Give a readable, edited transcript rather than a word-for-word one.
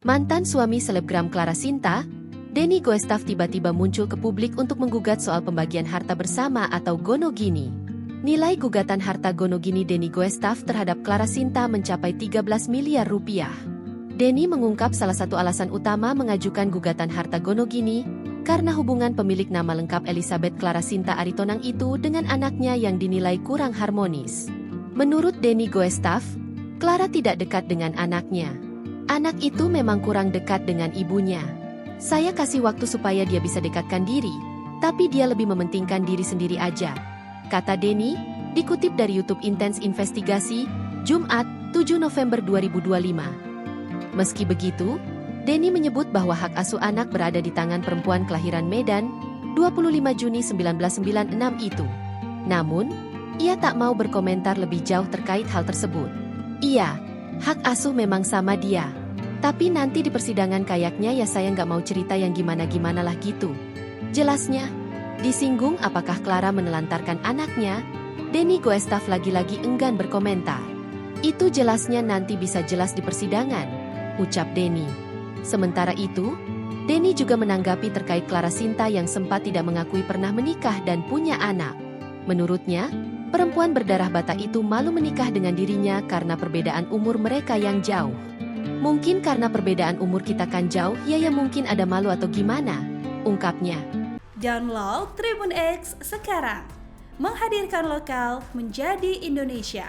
Mantan suami selebgram Clara Sinta, Denny Goestaf tiba-tiba muncul ke publik untuk menggugat soal pembagian harta bersama atau gonogini. Nilai gugatan harta gonogini Denny Goestaf terhadap Clara Sinta mencapai 13 miliar rupiah. Denny mengungkap salah satu alasan utama mengajukan gugatan harta gonogini karena hubungan pemilik nama lengkap Elizabeth Clara Sinta Aritonang itu dengan anaknya yang dinilai kurang harmonis. Menurut Denny Goestaf, Clara tidak dekat dengan anaknya. Anak itu memang kurang dekat dengan ibunya. Saya kasih waktu supaya dia bisa dekatkan diri, tapi dia lebih mementingkan diri sendiri aja, kata Denny, dikutip dari YouTube Intense Investigasi, Jumat, 7 November 2025. Meski begitu, Denny menyebut bahwa hak asuh anak berada di tangan perempuan kelahiran Medan, 25 Juni 1996 itu. Namun, ia tak mau berkomentar lebih jauh terkait hal tersebut. Iya, hak asuh memang sama dia. Tapi nanti di persidangan kayaknya ya saya nggak mau cerita yang gimana-gimana lah gitu. Jelasnya, disinggung apakah Clara menelantarkan anaknya, Denny Goestaf lagi-lagi enggan berkomentar. Itu jelasnya nanti bisa jelas di persidangan, ucap Denny. Sementara itu, Denny juga menanggapi terkait Clara Sinta yang sempat tidak mengakui pernah menikah dan punya anak. Menurutnya, perempuan berdarah Batak itu malu menikah dengan dirinya karena perbedaan umur mereka yang jauh. Mungkin karena perbedaan umur kita kan jauh, ya mungkin ada malu atau gimana, ungkapnya. Download Tribun X sekarang, menghadirkan lokal menjadi Indonesia.